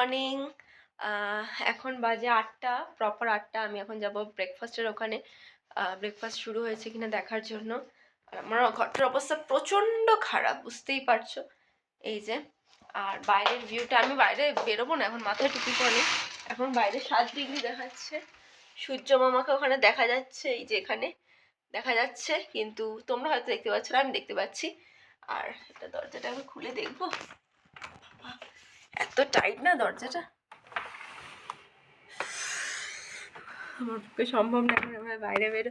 Morning. এখন বাজে ৮টা, প্রপার ৮টা। আমি এখন যাব ব্রেকফাস্টের ওখানে। ব্রেকফাস্ট শুরু হয়েছে কিনা দেখার জন্য। আর আমার ঘরটার অবস্থা প্রচণ্ড খারাপ, বুঝতেই পারছো। এই যে, আর বাইরের ভিউটা, আমি বাইরে বেরোবো না এখন, মাথায় টুপি পরে। এখন বাইরে 7 ডিগ্রি দেখাচ্ছে। সূর্য মামাকে ওখানে দেখা যাচ্ছে, এই যে এখানে দেখা যাচ্ছে, কিন্তু তোমরা হয়তো দেখতে পাচ্ছ না, আমি দেখতে পাচ্ছি। আর এটা দরজাটা আমি খুলে দেখবো। এত টাইট না দরজাটা, আমার পক্ষে সম্ভব না এখন আমার বাইরে বেরো।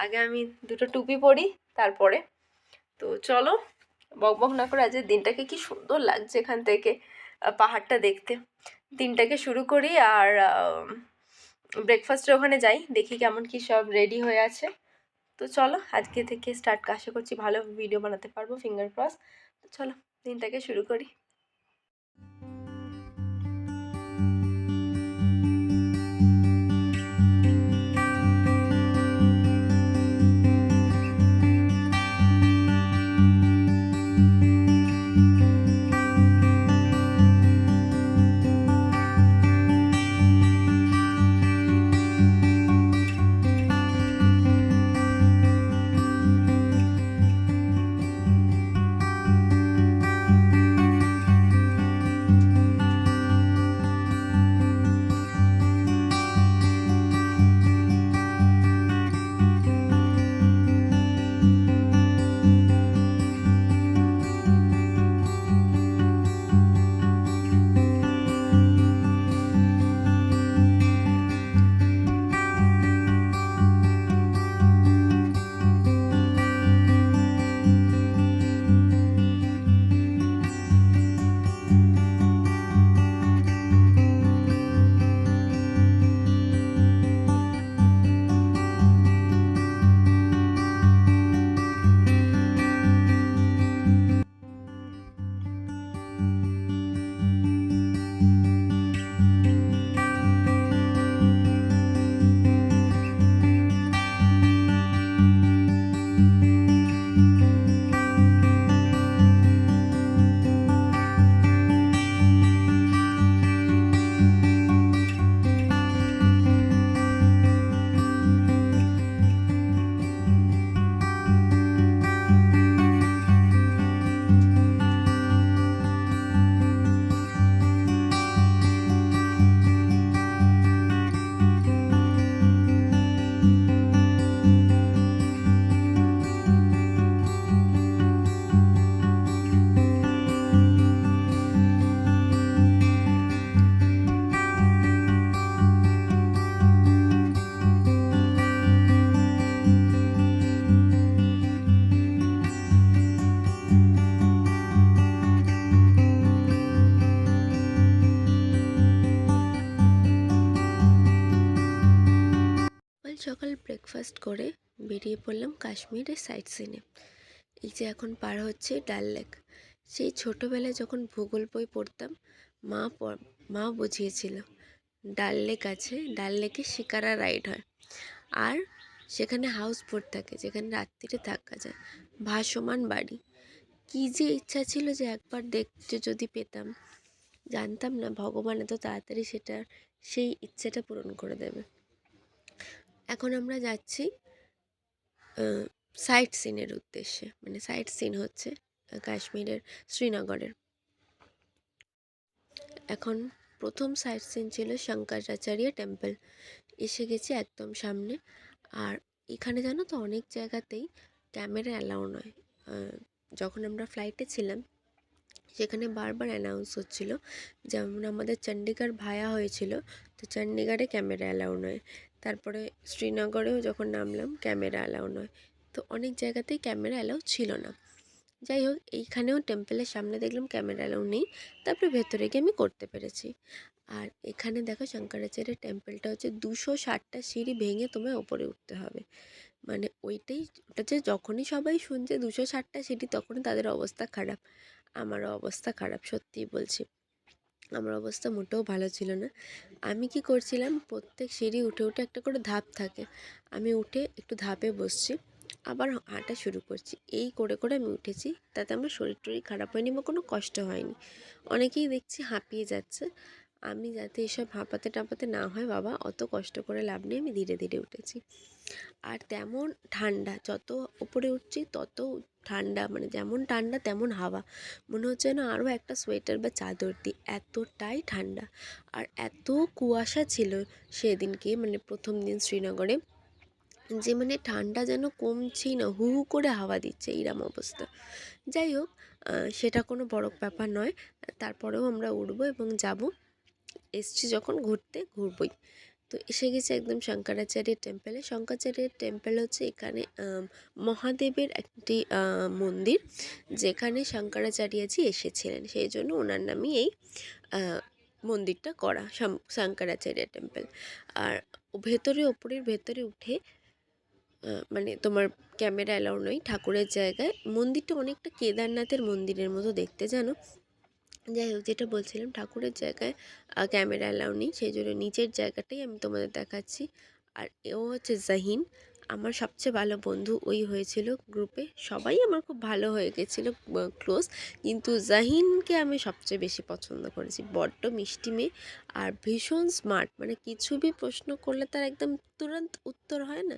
আগে আমি দুটো টুপি পরি তারপরে। তো চলো বক বক না করে, আজকের দিনটাকে কি সুন্দর লাগছে এখান থেকে পাহাড়টা দেখতে। দিনটাকে শুরু করি, আর ব্রেকফাস্টের ওখানে যাই, দেখি কেমন কি সব রেডি হয়ে আছে। তো চলো আজকে থেকে স্টার্ট, আশা করছি ভালো ভিডিও বানাতে পারবো, ফিঙ্গার ক্রস। তো চলো দিনটাকে শুরু করি। সকাল ব্রেকফাস্ট করে বেরিয়ে পড়লাম কাশ্মীরের সাইট সিনে। এই যে এখন পার হচ্ছে ডাল লেক। সেই ছোটোবেলায় যখন ভূগোল বই পড়তাম, মা বুঝিয়েছিল ডাল লেক আছে, ডাল লেকে শিকারা রাইড হয়, আর সেখানে হাউস বোট থাকে যেখানে রাত্রিরে থাকা যায়, ভাসমান বাড়ি। কী যে ইচ্ছা ছিল যে একবার দেখতে যদি পেতাম। জানতাম না ভগবান এত তাড়াতাড়ি সেই ইচ্ছেটা পূরণ করে দেবে। এখন আমরা যাচ্ছি সাইট সিনের উদ্দেশ্যে, মানে সাইট সিন হচ্ছে কাশ্মীরের শ্রীনগরের। এখন প্রথম সাইট সিন ছিল শঙ্করাচার্য টেম্পল। এসে গেছি একদম সামনে। আর এখানে জানো তো অনেক জায়গাতেই ক্যামেরা অ্যালাউ নয়। যখন আমরা ফ্লাইটে ছিলাম সেখানে বারবার অ্যানাউন্স হচ্ছিল, যেমন আমাদের চণ্ডীগড় ভায়া হয়েছিল, তো চণ্ডীগড়ে ক্যামেরা অ্যালাউ নয়। তারপরে শ্রীনগরেও যখন নামলাম ক্যামেরা অ্যালাউ নয়। তো অনেক জায়গাতেই ক্যামেরা অ্যালাউ ছিল না। যাই হোক, এইখানেও টেম্পলের সামনে দেখলাম ক্যামেরা অ্যালাউ নেই, তারপরে ভেতরে গিয়ে আমি করতে পেরেছি। আর এখানে দেখো শঙ্করাচার্যের টেম্পলটা হচ্ছে 260টা সিঁড়ি ভেঙে তোমায় ওপরে উঠতে হবে। মানে ওটা যে যখনই সবাই শুনছে 260টা সিঁড়ি, তখনই তাদের অবস্থা খারাপ। আমারও অবস্থা খারাপ, সত্যিই বলছি। আমার অবস্থা মোটেও ভালো ছিল না। আমি কি করছিলাম, প্রত্যেক সিঁড়ি উঠে উঠে একটা করে ধাপ থাকে, আমি উঠে একটু ধাপে বসছি, আবার হাঁটা শুরু করছি। এই করে করে আমি উঠেছি, তাতে আমার শরীর টরীর খারাপ হয়নি বা কোনো কষ্ট হয়নি। অনেকেই দেখছি হাঁপিয়ে যাচ্ছে, আমি যাতে এসব হাঁপাতে টাঁপাতে না হয় বাবা, অত কষ্ট করে লাভ নেই, আমি ধীরে ধীরে উঠেছি। আর তেমন ঠান্ডা, যত ওপরে উঠছি তত ঠান্ডা, মানে যেমন ঠান্ডা তেমন হাওয়া, মনে হচ্ছে না আরও একটা সোয়েটার বা চাদর দিই, এতটাই ঠান্ডা। আর এত কুয়াশা ছিল সেদিনকে, মানে প্রথম দিন শ্রীনগরে, যে মানে ঠান্ডা যেন কমছেই না, হু হু করে হাওয়া দিচ্ছে, এইরকম অবস্থা। যাই হোক, সেটা কোনো বড় ব্যাপার নয়। তারপরেও আমরা উঠবো এবং যাব, এসছি যখন ঘুরতে ঘুরবই। তো এসে গেছি একদম শঙ্করাচার্য টেম্পলে। শঙ্করাচার্য টেম্পল হচ্ছে এখানে মহাদেবের একটি মন্দির, যেখানে শঙ্করাচার্যজি এসেছিলেন, সেই জন্য ওনার নামই এই মন্দিরটা করা, শঙ্করাচার্য টেম্পল। আর ওপরের ভেতরে উঠে মানে তোমার ক্যামেরা অ্যালাউ নয় ঠাকুরের জায়গায়। মন্দিরটা অনেকটা কেদারনাথের মন্দিরের মতো দেখতে, জানো। যাই হোক, যেটা বলছিলাম, ঠাকুরের জায়গায় ক্যামেরা অ্যালাউ নেই, সেই জন্য নিচের জায়গাটাই আমি তোমাদের দেখাচ্ছি। আর ও হচ্ছে জাহিন, আমার সবচেয়ে ভালো বন্ধু ওই হয়েছিল গ্রুপে। সবাই আমার খুব ভালো হয়ে গেছিলো, ক্লোজ, কিন্তু জাহিনকে আমি সবচেয়ে বেশি পছন্দ করেছি। বড্ড মিষ্টি মেয়ে আর ভীষণ স্মার্ট, মানে কিছু ভি প্রশ্ন করলে তার একদম তুরন্ত উত্তর হয় না,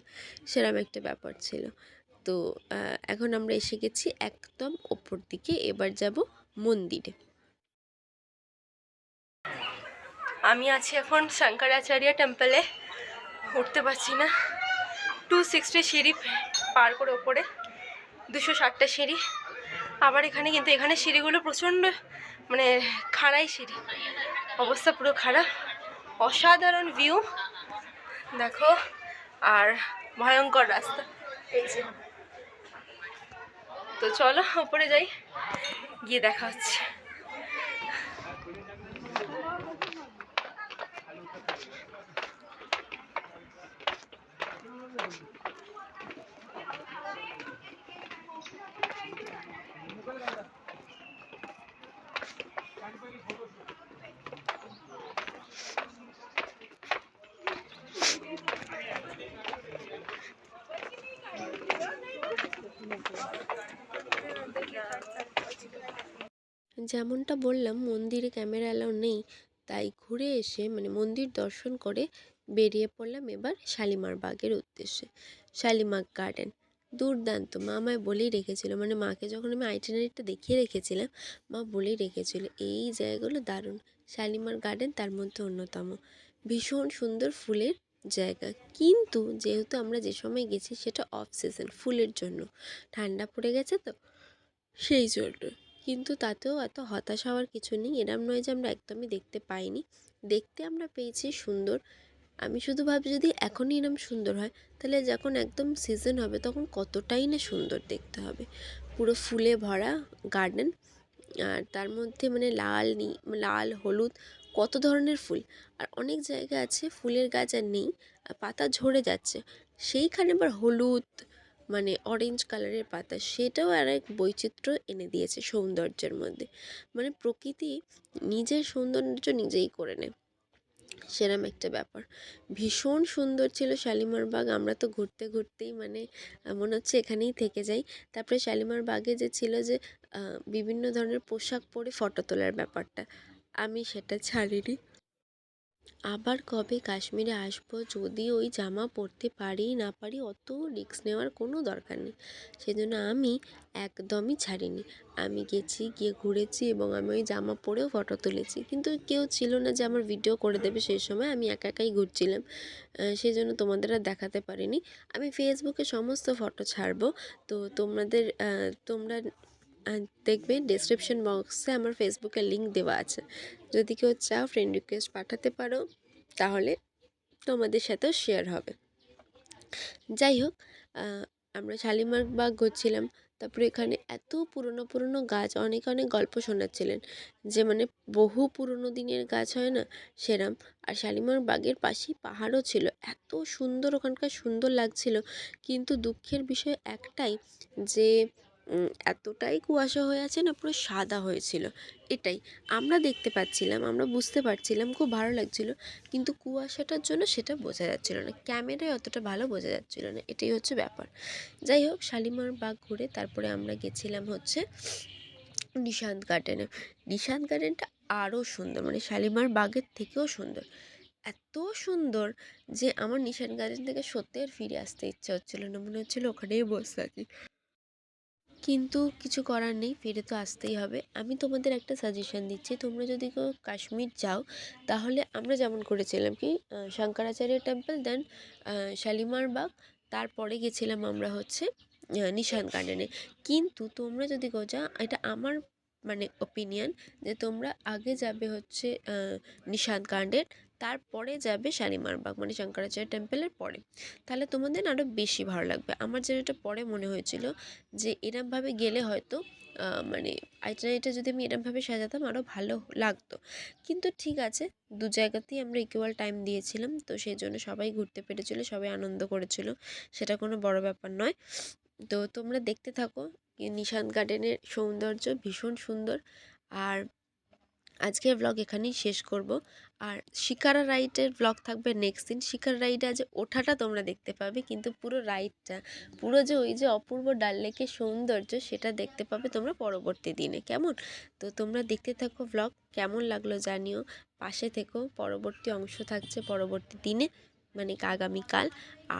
সেরকম একটা ব্যাপার ছিল। তো এখন আমরা এসে গেছি একদম ওপর দিকে, এবার যাব মন্দিরে। আমি আছি এখন শঙ্করাচার্য টেম্পলে, উঠতে পারছি না, 260 সিঁড়ি পার করে ওপরে, 260টা সিঁড়ি। আবার এখানে সিঁড়িগুলো প্রচণ্ড মানে খাড়াই সিঁড়ি, অবস্থা পুরো খারাপ। অসাধারণ ভিউ দেখো, আর ভয়ঙ্কর রাস্তা এই যে। তো চলো ওপরে যাই, গিয়ে দেখা হচ্ছে। যেমনটা বললাম, মন্দিরে ক্যামেরা অ্যালাউ নেই, তাই ঘুরে এসে মানে মন্দির দর্শন করে বেরিয়ে পড়লাম এবার শালিমার বাগের উদ্দেশ্যে। শালিমার গার্ডেন দুর্দান্ত, মা আমায় বলেই রেখেছিল, মানে মাকে যখন আমি আইটিনারিটা দেখিয়ে রেখেছিলাম, মা বলেই রেখেছিল এই জায়গাগুলো দারুণ। শালিমার গার্ডেন তার মধ্যে অন্যতম, ভীষণ সুন্দর ফুলের জায়গা। কিন্তু যেহেতু আমরা যে সময় গেছি সেটা অফ সিজন, ফুলের জন্য ঠান্ডা পড়ে গেছে, তো সেই জন্য। কিন্তু তাতেও এত হতাশ হওয়ার কিছু নেই, এরম নয় যে আমরা একদমই দেখতে পাইনি, দেখতে আমরা পেয়েছি সুন্দর। আমি শুধু ভাবছি যদি এখনই এরম সুন্দর হয়, তাহলে যখন একদম সিজন হবে তখন কতটাই না সুন্দর দেখতে হবে। পুরো ফুলে ভরা গার্ডেন, আর তার মধ্যে মানে লাল হলুদ কত ধরনের ফুল। আর অনেক জায়গা আছে ফুলের গাছ আর নেই, পাতা ঝরে যাচ্ছে, সেইখানে আবার হলুদ মানে অরেঞ্জ কালারের পাতা, সেটাও আর এক বৈচিত্র্য এনে দিয়েছে সৌন্দর্যের মধ্যে। মানে প্রকৃতি নিজের সৌন্দর্য নিজেই করে নেয়, সেরম একটা ব্যাপার। ভীষণ সুন্দর ছিল শালিমার বাগ। আমরা তো ঘুরতে ঘুরতেই মানে মনে হচ্ছে এখানেই থেকে যাই। তারপরে শালিমার বাগে যে ছিল যে বিভিন্ন ধরনের পোশাক পরে ফটো তোলার ব্যাপারটা, আমি সেটা ছাড়িনি। আবার কবে কাশ্মীরে আসবো, যদি ওই জামা পরতে পারি না পারি অত রিস্ক নেওয়ার কোনো দরকার নেই, সেজন্য আমি একদমই ছাড়িনি। আমি গেছি, গিয়ে ঘুরেছি এবং আমি ওই জামা পরেও ফটো তুলেছি, কিন্তু কেউ ছিল না যে আমার ভিডিও করে দেবে, সেই সময় আমি একা একাই ঘুরছিলাম, সেই জন্য তোমাদের আর দেখাতে পারিনি। আমি ফেসবুকে সমস্ত ফটো ছাড়বো, তো তোমরা দেখবে ডেসক্রিপশন বক্সে আমার ফেসবুকের লিঙ্ক দেওয়া আছে, যদি কেউ চাও ফ্রেন্ড রিকোয়েস্ট পাঠাতে পারো, তাহলে তোমাদের সাথেও শেয়ার হবে। যাই হোক, আমরা শালিমার বাগ ঘুরছিলাম, তারপরে এখানে এত পুরনো পুরনো গাছ, অনেক অনেক গল্প শোনাচ্ছিলেন, যে মানে বহু পুরনো দিনের গাছ হয় না সেরম। আর শালিমার বাগের পাশেই পাহাড়ও ছিল, এত সুন্দর ওখানকার, সুন্দর লাগছিল। কিন্তু দুঃখের বিষয় একটাই, যে এতটাই কুয়াশা হয়ে আছে না, পুরো সাদা হয়েছিল, এটাই আমরা দেখতে পাচ্ছিলাম, আমরা বুঝতে পারছিলাম, খুব ভালো লাগছিল, কিন্তু কুয়াশাটার জন্য সেটা বোঝা যাচ্ছিল না, ক্যামেরায় অতটা ভালো বোঝা যাচ্ছিল না, এটাই হচ্ছে ব্যাপার। যাই হোক, শালিমার বাগ ঘুরে তারপরে আমরা গেছিলাম হচ্ছে নিশান্ত গার্ডেনে। নিশান্ত গার্ডেনটা আরও সুন্দর, মানে শালিমার বাগের থেকেও সুন্দর। এত সুন্দর যে আমার নিশান গার্ডেন থেকে সত্যি আর ফিরে আসতে ইচ্ছা হচ্ছিল না, মনে হচ্ছিল ওখানেই বসে থাকি। কিন্তু কিছু করার নেই, ফিরে তো আসতেই হবে। আমি তোমাদের একটা সাজেশন দিচ্ছি, তোমরা যদি কেউ কাশ্মীর যাও তাহলে আমরা যেমন করেছিলাম কি, শঙ্করাচার্য টেম্পল, দেন শালিমার বাগ, তারপরে গেছিলাম আমরা হচ্ছে নিশান গার্ডেনে। কিন্তু তোমরা যদি কেউ যাও, এটা আমার মানে ওপিনিয়ন, যে তোমরা আগে যাবে হচ্ছে নিশান গার্ডেন, তারপরে যাবে শালিমার বাগ, মানে শঙ্করাচার্য টেম্পলের পরে। তাহলে তোমাদের আরও বেশি ভালো লাগবে। আমার যেটা পরে মনে হয়েছিল যে এরমভাবে গেলে হয়তো মানে আইটেনারিটা যদি আমি এরমভাবে সাজাতাম আরও ভালো লাগতো। কিন্তু ঠিক আছে, দু জায়গাতেই আমরা ইকুয়াল টাইম দিয়েছিলাম, তো সেই জন্য সবাই ঘুরতে পেরেছিলো, সবাই আনন্দ করেছিল, সেটা কোনো বড় ব্যাপার নয়। তো তোমরা দেখতে থাকো, নিশান গার্ডেনের সৌন্দর্য ভীষণ সুন্দর। আর আজকের ব্লগ এখানেই শেষ করব। আর শিকারা রাইডের ব্লগ থাকবে নেক্সট দিন। শিকারা রাইডে আজ ওঠাটা তোমরা দেখতে পাবে, কিন্তু পুরো রাইডটা, পুরো যে ওই যে অপূর্ব ডাল লেকের সৌন্দর্য, সেটা দেখতে পাবে তোমরা পরবর্তী দিনে। কেমন? তো তোমরা দেখতে থাকো ব্লগ, কেমন লাগলো জানিও, পাশে থেকো, পরবর্তী অংশ থাকছে পরবর্তী দিনে, মানে আগামীকাল।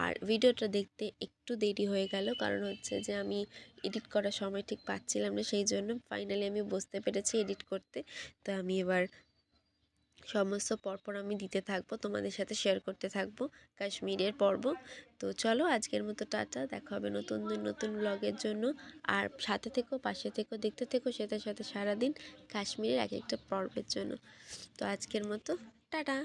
আর ভিডিওটা দেখতে একটু দেরি হয়ে গেল, কারণ হচ্ছে যে আমি এডিট করার সময় ঠিক পাচ্ছিলাম না, সেই জন্য ফাইনালি আমি বসতে পেরেছি এডিট করতে। তো আমি এবার সমস্ত পরপর আমি দিতে থাকবো, তোমাদের সাথে শেয়ার করতে থাকবো কাশ্মীরের পর্ব। তো চলো আজকের মতো টাটা, দেখা হবে নতুন দিন নতুন ব্লগের জন্য। আর সাথে থেকো, পাশে থেকো, দেখতে থেকো সাথে সাথে সারাদিন কাশ্মীরের এক একটা পর্বের জন্য। তো আজকের মতো টাটা।